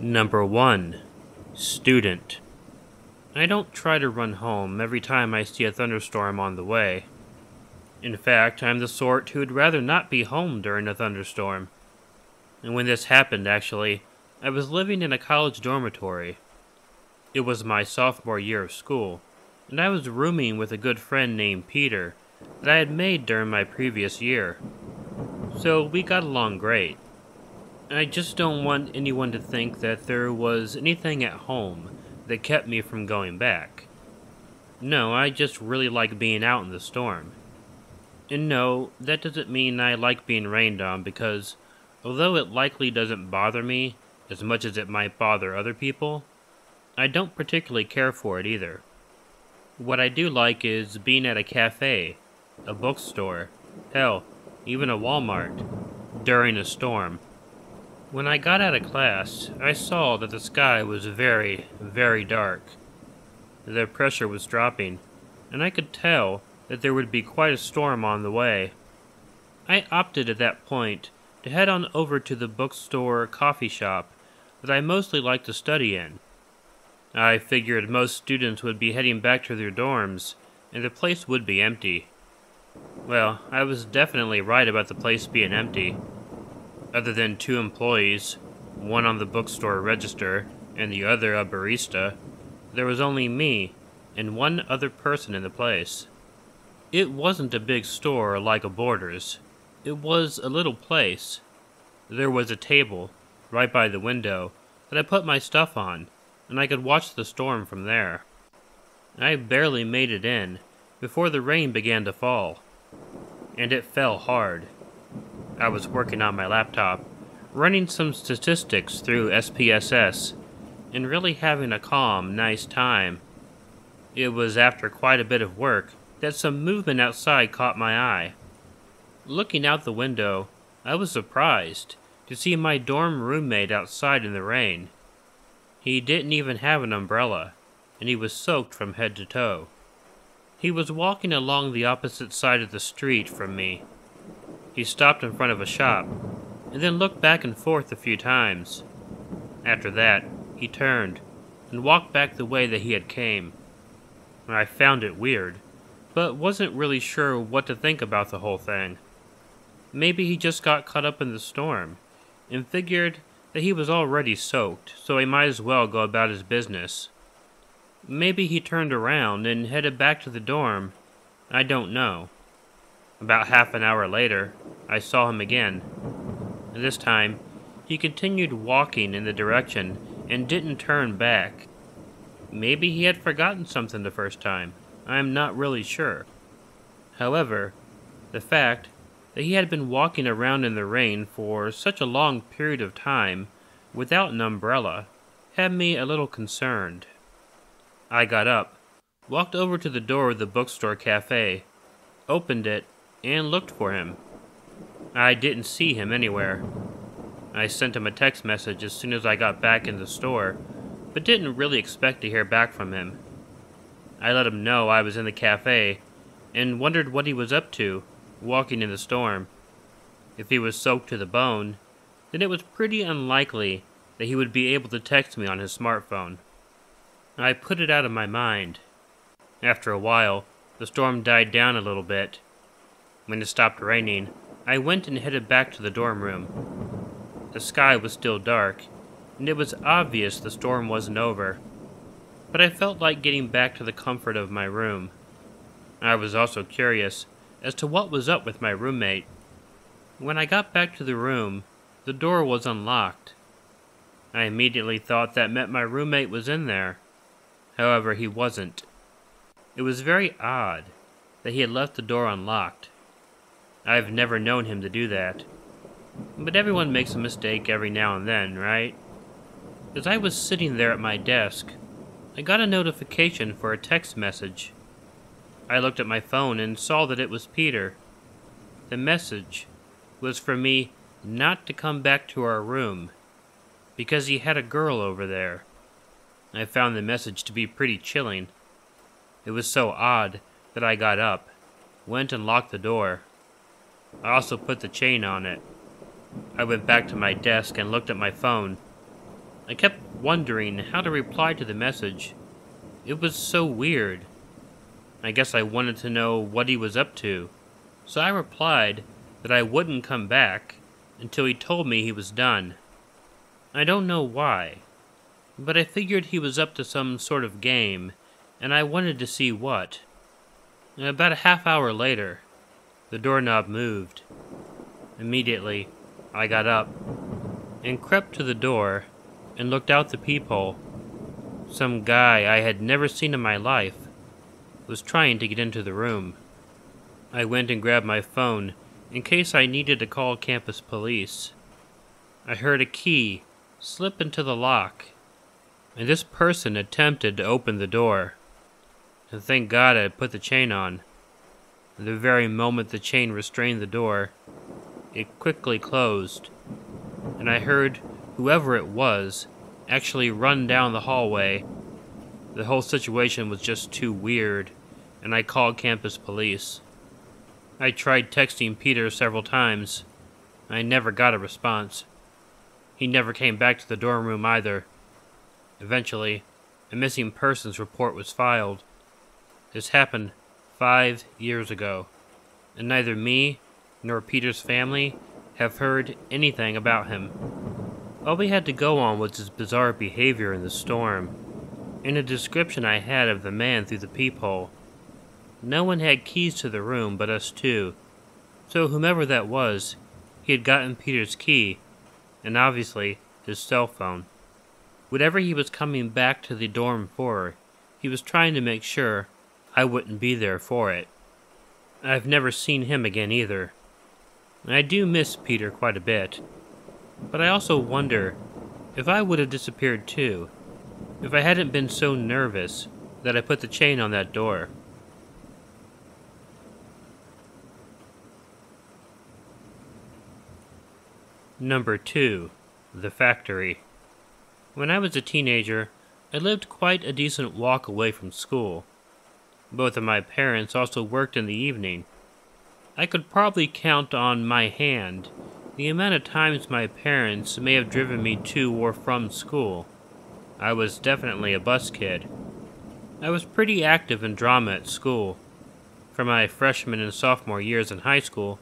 Number 1. Student. I don't try to run home every time I see a thunderstorm on the way. In fact, I'm the sort who'd rather not be home during a thunderstorm. And when this happened, actually, I was living in a college dormitory. It was my sophomore year of school, and I was rooming with a good friend named Peter that I had made during my previous year. So we got along great. I just don't want anyone to think that there was anything at home that kept me from going back. No, I just really like being out in the storm. And no, that doesn't mean I like being rained on because, although it likely doesn't bother me as much as it might bother other people, I don't particularly care for it either. What I do like is being at a cafe, a bookstore, hell, even a Walmart, during a storm. When I got out of class, I saw that the sky was very, very dark. The pressure was dropping, and I could tell that there would be quite a storm on the way. I opted at that point to head on over to the bookstore coffee shop that I mostly like to study in. I figured most students would be heading back to their dorms, and the place would be empty. Well, I was definitely right about the place being empty. Other than 2 employees, one on the bookstore register and the other a barista, there was only me and one other person in the place. It wasn't a big store like a Borders. It was a little place. There was a table right by the window that I put my stuff on, and I could watch the storm from there. I barely made it in before the rain began to fall, and it fell hard. I was working on my laptop, running some statistics through SPSS, and really having a calm, nice time. It was after quite a bit of work that some movement outside caught my eye. Looking out the window, I was surprised to see my dorm roommate outside in the rain. He didn't even have an umbrella, and he was soaked from head to toe. He was walking along the opposite side of the street from me. He stopped in front of a shop, and then looked back and forth a few times. After that, he turned, and walked back the way that he had came. I found it weird, but wasn't really sure what to think about the whole thing. Maybe he just got caught up in the storm, and figured that he was already soaked, so he might as well go about his business. Maybe he turned around and headed back to the dorm. I don't know. About half an hour later, I saw him again. This time, he continued walking in the direction and didn't turn back. Maybe he had forgotten something the first time. I am not really sure. However, the fact that he had been walking around in the rain for such a long period of time without an umbrella had me a little concerned. I got up, walked over to the door of the bookstore cafe, opened it, and looked for him. I didn't see him anywhere. I sent him a text message as soon as I got back in the store, but didn't really expect to hear back from him. I let him know I was in the cafe, and wondered what he was up to, walking in the storm. If he was soaked to the bone, then it was pretty unlikely that he would be able to text me on his smartphone. I put it out of my mind. After a while, the storm died down a little bit. When it stopped raining, I went and headed back to the dorm room. The sky was still dark, and it was obvious the storm wasn't over, but I felt like getting back to the comfort of my room. I was also curious as to what was up with my roommate. When I got back to the room, the door was unlocked. I immediately thought that meant my roommate was in there. However, he wasn't. It was very odd that he had left the door unlocked. I've never known him to do that. But everyone makes a mistake every now and then, right? As I was sitting there at my desk, I got a notification for a text message. I looked at my phone and saw that it was Peter. The message was for me not to come back to our room, because he had a girl over there. I found the message to be pretty chilling. It was so odd that I got up, went and locked the door. I also put the chain on it. I went back to my desk and looked at my phone. I kept wondering how to reply to the message. It was so weird. I guess I wanted to know what he was up to, so I replied that I wouldn't come back until he told me he was done. I don't know why, but I figured he was up to some sort of game, and I wanted to see what. About a half hour later, the doorknob moved. Immediately, I got up and crept to the door and looked out the peephole. Some guy I had never seen in my life was trying to get into the room. I went and grabbed my phone in case I needed to call campus police. I heard a key slip into the lock, and this person attempted to open the door. And thank God I had put the chain on. The very moment the chain restrained the door, it quickly closed, and I heard whoever it was actually run down the hallway. The whole situation was just too weird, and I called campus police. I tried texting Peter several times. I never got a response. He never came back to the dorm room either. Eventually, a missing persons report was filed. This happened 5 years ago, and neither me nor Peter's family have heard anything about him. All we had to go on was his bizarre behavior in the storm, and a description I had of the man through the peephole. No one had keys to the room but us two, so whomever that was, he had gotten Peter's key, and obviously his cell phone. Whatever he was coming back to the dorm for, he was trying to make sure I wouldn't be there for it. I've never seen him again either. I do miss Peter quite a bit, but I also wonder if I would have disappeared too, if I hadn't been so nervous that I put the chain on that door. Number 2. The Factory. When I was a teenager, I lived quite a decent walk away from school. Both of my parents also worked in the evening. I could probably count on my hand the amount of times my parents may have driven me to or from school. I was definitely a bus kid. I was pretty active in drama at school. For my freshman and sophomore years in high school,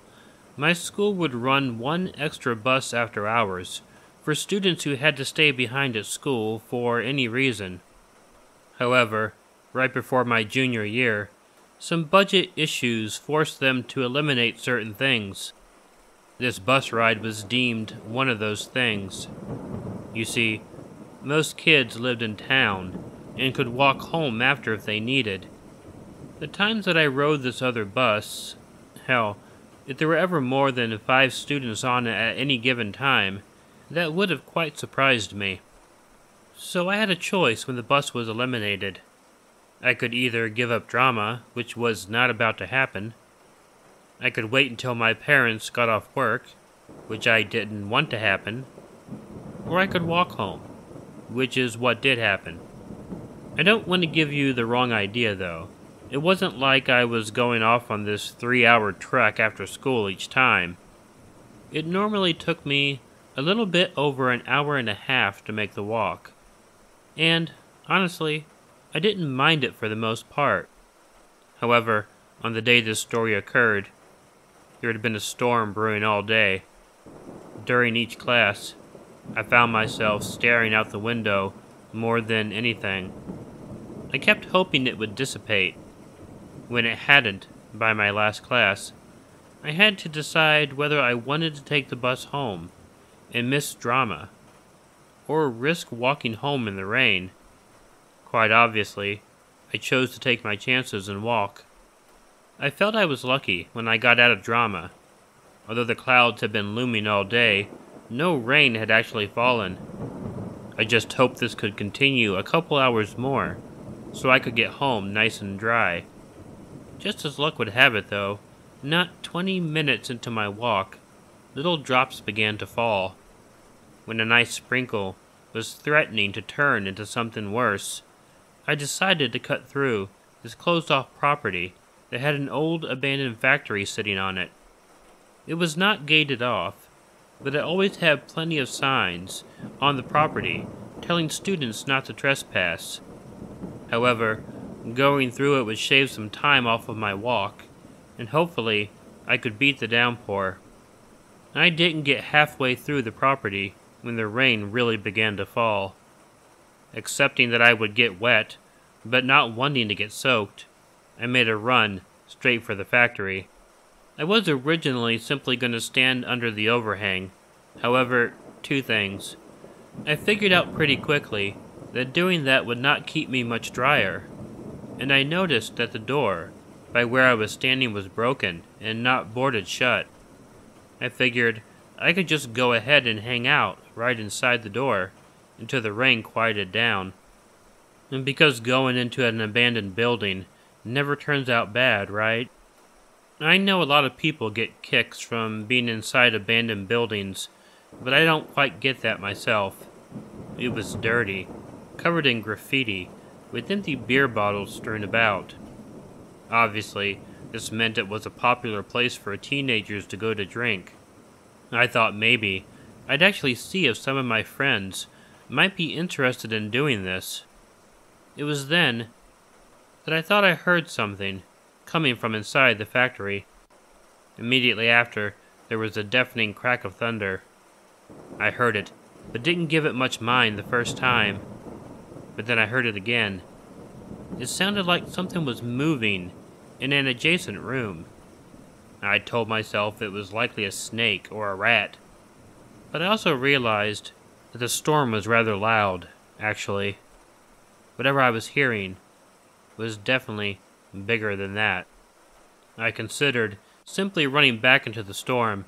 my school would run one extra bus after hours for students who had to stay behind at school for any reason. However, right before my junior year, some budget issues forced them to eliminate certain things. This bus ride was deemed one of those things. You see, most kids lived in town and could walk home after if they needed. The times that I rode this other bus, hell, if there were ever more than 5 students on it at any given time, that would have quite surprised me. So I had a choice when the bus was eliminated. I could either give up drama, which was not about to happen. I could wait until my parents got off work, which I didn't want to happen. Or I could walk home, which is what did happen. I don't want to give you the wrong idea, though. It wasn't like I was going off on this 3-hour trek after school each time. It normally took me a little bit over an hour and a half to make the walk. And, honestly, I didn't mind it for the most part. However, on the day this story occurred, there had been a storm brewing all day. During each class, I found myself staring out the window more than anything. I kept hoping it would dissipate. When it hadn't, by my last class, I had to decide whether I wanted to take the bus home and miss drama, or risk walking home in the rain. Quite obviously, I chose to take my chances and walk. I felt I was lucky when I got out of drama. Although the clouds had been looming all day, no rain had actually fallen. I just hoped this could continue a couple hours more, so I could get home nice and dry. Just as luck would have it, though, not 20 minutes into my walk, little drops began to fall. When a nice sprinkle was threatening to turn into something worse, I decided to cut through this closed-off property that had an old abandoned factory sitting on it. It was not gated off, but it always had plenty of signs on the property telling students not to trespass. However, going through it would shave some time off of my walk, and hopefully I could beat the downpour. I didn't get halfway through the property when the rain really began to fall. Accepting that I would get wet, but not wanting to get soaked, I made a run straight for the factory. I was originally simply going to stand under the overhang. However, two things. I figured out pretty quickly that doing that would not keep me much drier, and I noticed that the door by where I was standing was broken and not boarded shut. I figured I could just go ahead and hang out right inside the door until the rain quieted down. And because going into an abandoned building never turns out bad, right? I know a lot of people get kicks from being inside abandoned buildings, but I don't quite get that myself. It was dirty, covered in graffiti, with empty beer bottles strewn about. Obviously, this meant it was a popular place for teenagers to go to drink. I thought maybe I'd actually see if some of my friends might be interested in doing this. It was then that I thought I heard something coming from inside the factory. Immediately after, there was a deafening crack of thunder. I heard it, but didn't give it much mind the first time. But then I heard it again. It sounded like something was moving in an adjacent room. I told myself it was likely a snake or a rat. But I also realized that the storm was rather loud, actually. Whatever I was hearing was definitely bigger than that. I considered simply running back into the storm.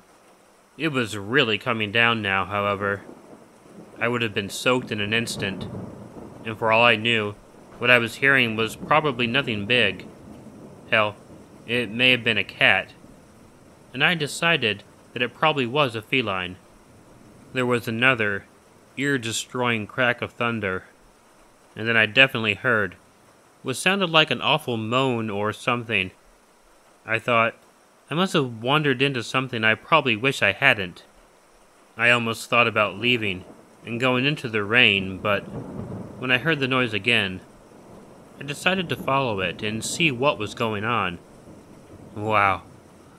It was really coming down now, however. I would have been soaked in an instant, and for all I knew, what I was hearing was probably nothing big. Hell, it may have been a cat, and I decided that it probably was a feline. There was another ear-destroying crack of thunder, and then I definitely heard what sounded like an awful moan or something. I thought, I must have wandered into something I probably wish I hadn't. I almost thought about leaving and going into the rain, but when I heard the noise again, I decided to follow it and see what was going on. Wow,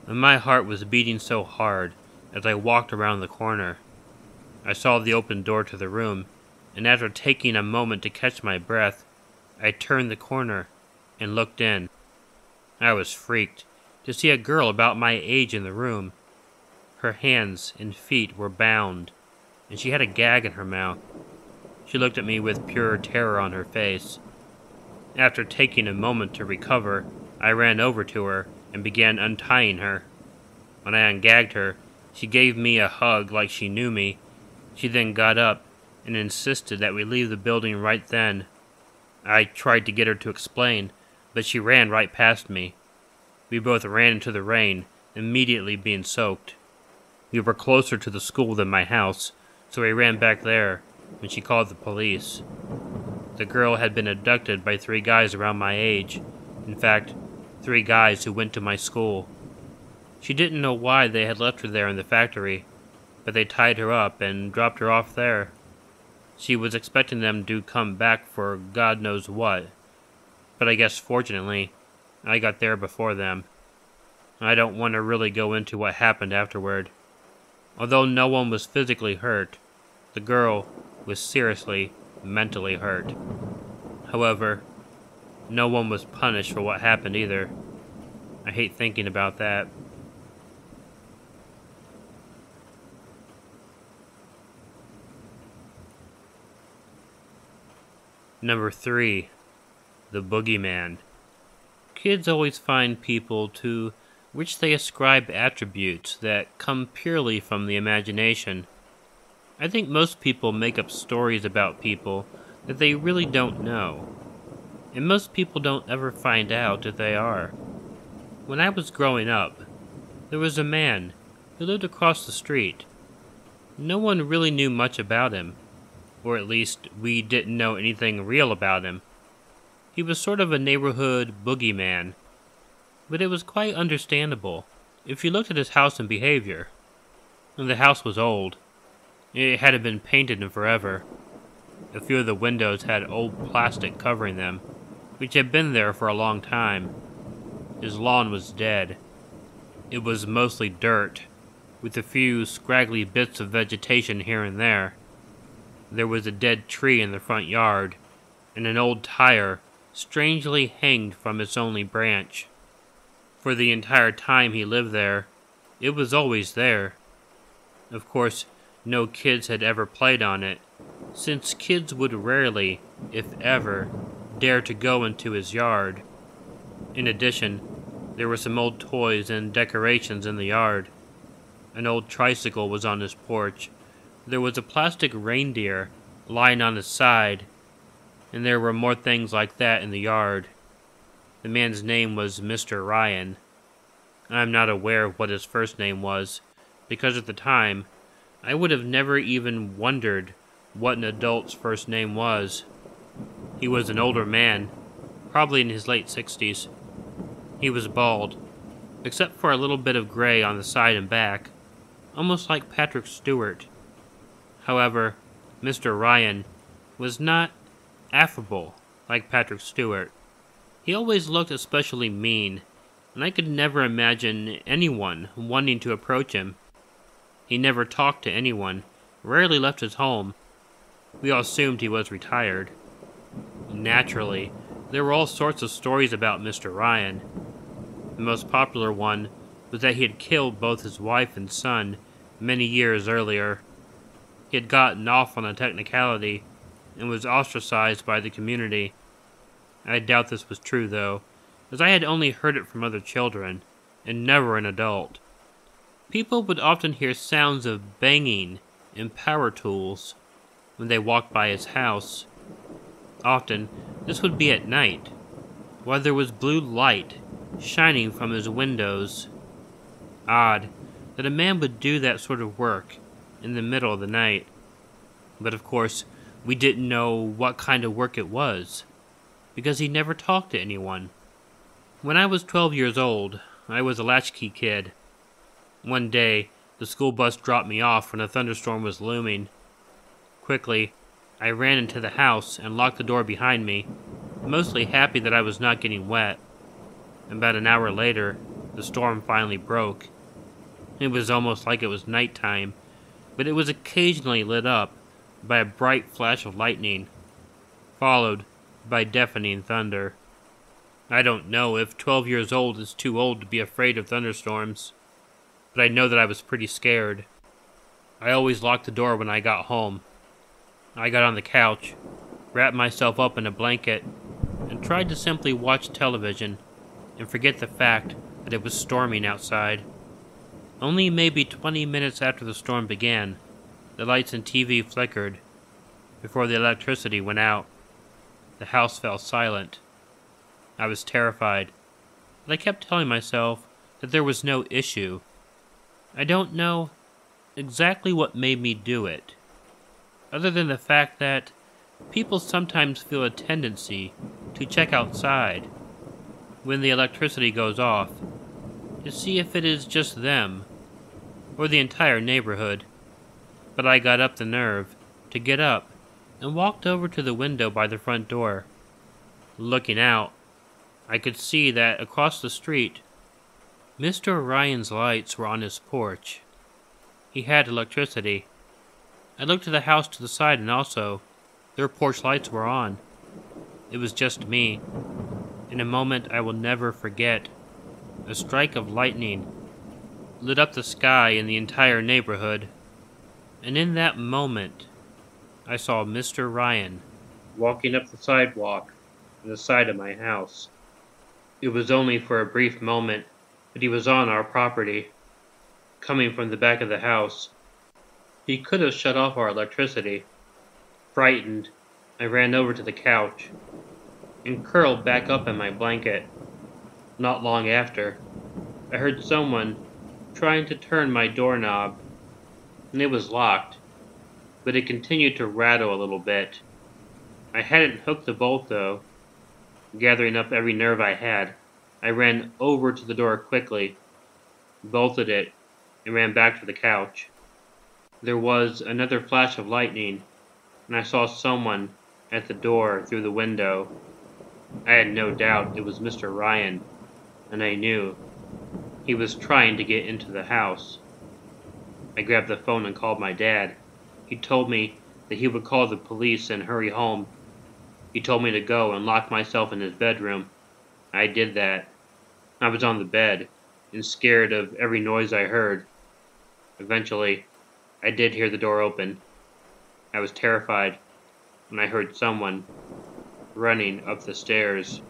my heart was beating so hard as I walked around the corner. I saw the open door to the room, and after taking a moment to catch my breath, I turned the corner and looked in. I was freaked to see a girl about my age in the room. Her hands and feet were bound, and she had a gag in her mouth. She looked at me with pure terror on her face. After taking a moment to recover, I ran over to her and began untying her. When I ungagged her, she gave me a hug like she knew me. She then got up and insisted that we leave the building right then. I tried to get her to explain, but she ran right past me. We both ran into the rain, immediately being soaked. We were closer to the school than my house, so we ran back there when she called the police. The girl had been abducted by 3 guys around my age. In fact, 3 guys who went to my school. She didn't know why they had left her there in the factory, but they tied her up and dropped her off there. She was expecting them to come back for God knows what, but I guess fortunately, I got there before them. I don't want to really go into what happened afterward. Although no one was physically hurt, the girl was seriously mentally hurt. However, no one was punished for what happened either. I hate thinking about that. Number 3. The Boogeyman. Kids always find people to which they ascribe attributes that come purely from the imagination. I think most people make up stories about people that they really don't know, and most people don't ever find out if they are. When I was growing up, there was a man who lived across the street. No one really knew much about him, or at least we didn't know anything real about him. He was sort of a neighborhood boogeyman, but it was quite understandable if you looked at his house and behavior. And the house was old. It hadn't been painted in forever. A few of the windows had old plastic covering them, which had been there for a long time. His lawn was dead. It was mostly dirt, with a few scraggly bits of vegetation here and there. There was a dead tree in the front yard, and an old tire strangely hanged from its only branch. For the entire time he lived there, it was always there. Of course, no kids had ever played on it, since kids would rarely, if ever, dare to go into his yard. In addition, there were some old toys and decorations in the yard. An old tricycle was on his porch. There was a plastic reindeer lying on his side, and there were more things like that in the yard. The man's name was Mr. Ryan. I am not aware of what his first name was, because at the time, I would have never even wondered what an adult's first name was. He was an older man, probably in his late 60s. He was bald, except for a little bit of gray on the side and back, almost like Patrick Stewart. However, Mr. Ryan was not affable like Patrick Stewart. He always looked especially mean, and I could never imagine anyone wanting to approach him. He never talked to anyone, rarely left his home. We all assumed he was retired. Naturally, there were all sorts of stories about Mr. Ryan. The most popular one was that he had killed both his wife and son many years earlier. He had gotten off on a technicality and was ostracized by the community. I doubt this was true, though, as I had only heard it from other children, and never an adult. People would often hear sounds of banging and power tools when they walked by his house. Often, this would be at night, while there was blue light shining from his windows. Odd that a man would do that sort of work in the middle of the night. But of course, we didn't know what kind of work it was, because he never talked to anyone. When I was 12 years old, I was a latchkey kid. One day, the school bus dropped me off when a thunderstorm was looming. Quickly, I ran into the house and locked the door behind me, mostly happy that I was not getting wet. About an hour later, the storm finally broke. It was almost like it was nighttime, but it was occasionally lit up by a bright flash of lightning, followed by deafening thunder. I don't know if 12 years old is too old to be afraid of thunderstorms, but I know that I was pretty scared. I always locked the door when I got home. I got on the couch, wrapped myself up in a blanket, and tried to simply watch television and forget the fact that it was storming outside. Only maybe 20 minutes after the storm began, the lights and TV flickered. Before the electricity went out, the house fell silent. I was terrified, but I kept telling myself that there was no issue. I don't know exactly what made me do it, other than the fact that people sometimes feel a tendency to check outside when the electricity goes off to see if it is just them or the entire neighborhood. But I got up the nerve to get up and walked over to the window by the front door. Looking out, I could see that across the street, Mr. Ryan's lights were on his porch. He had electricity. I looked to the house to the side and also, their porch lights were on. It was just me. In a moment I will never forget, a strike of lightning lit up the sky in the entire neighborhood. And in that moment, I saw Mr. Ryan walking up the sidewalk on the side of my house. It was only for a brief moment, but he was on our property, coming from the back of the house. He could have shut off our electricity. Frightened, I ran over to the couch and curled back up in my blanket. Not long after, I heard someone trying to turn my doorknob, and it was locked, but it continued to rattle a little bit. I hadn't hooked the bolt though. Gathering up every nerve I had, I ran over to the door quickly, bolted it, and ran back to the couch. There was another flash of lightning, and I saw someone at the door through the window. I had no doubt it was Mr. Ryan, and I knew he was trying to get into the house. I grabbed the phone and called my dad. He told me that he would call the police and hurry home. He told me to go and lock myself in his bedroom. I did that. I was on the bed and scared of every noise I heard. Eventually, I did hear the door open. I was terrified when I heard someone running up the stairs.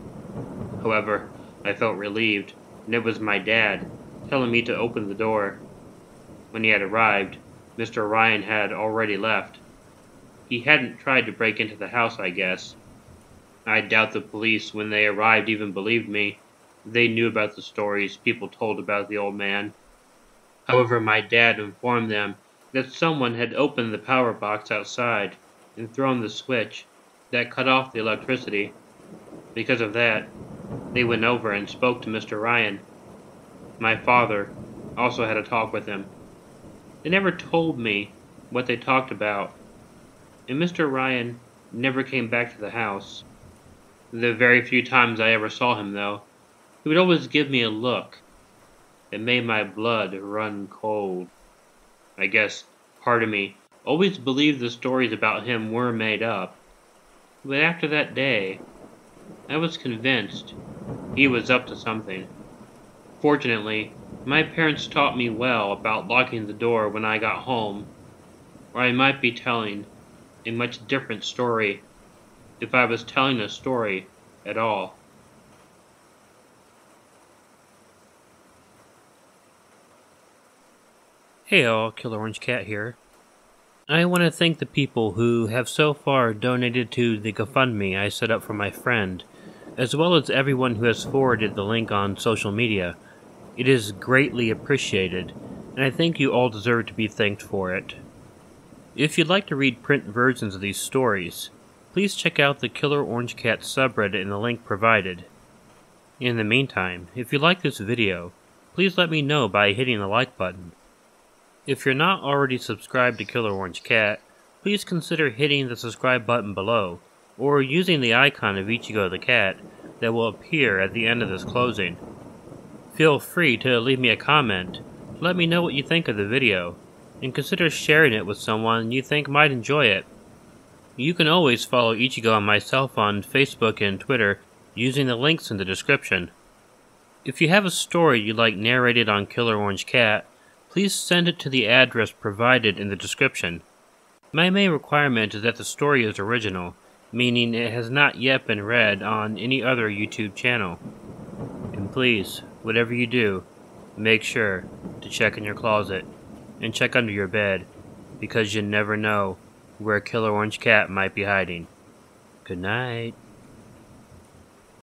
However, I felt relieved, and it was my dad telling me to open the door. When he had arrived, Mr. Ryan had already left. He hadn't tried to break into the house, I guess. I doubt the police, when they arrived, even believed me. They knew about the stories people told about the old man. However, my dad informed them that someone had opened the power box outside and thrown the switch that cut off the electricity. Because of that, they went over and spoke to Mr. Ryan. My father also had a talk with him. They never told me what they talked about, and Mr. Ryan never came back to the house. The very few times I ever saw him, though, he would always give me a look that made my blood run cold. I guess part of me always believed the stories about him were made up, but after that day, I was convinced he was up to something. Fortunately, my parents taught me well about locking the door when I got home, or I might be telling a much different story if I was telling a story at all. Hey all, Killer Orange Cat here. I want to thank the people who have so far donated to the GoFundMe I set up for my friend, as well as everyone who has forwarded the link on social media. It is greatly appreciated, and I think you all deserve to be thanked for it. If you'd like to read print versions of these stories, please check out the Killer Orange Cat subreddit in the link provided. In the meantime, if you like this video, please let me know by hitting the like button. If you're not already subscribed to Killer Orange Cat, please consider hitting the subscribe button below, or using the icon of Ichigo the cat that will appear at the end of this closing. Feel free to leave me a comment to let me know what you think of the video, and consider sharing it with someone you think might enjoy it. You can always follow Ichigo and myself on Facebook and Twitter using the links in the description. If you have a story you'd like narrated on Killer Orange Cat, please send it to the address provided in the description. My main requirement is that the story is original, meaning it has not yet been read on any other YouTube channel. And please, whatever you do, make sure to check in your closet and check under your bed, because you never know where Killer Orange Cat might be hiding. Good night.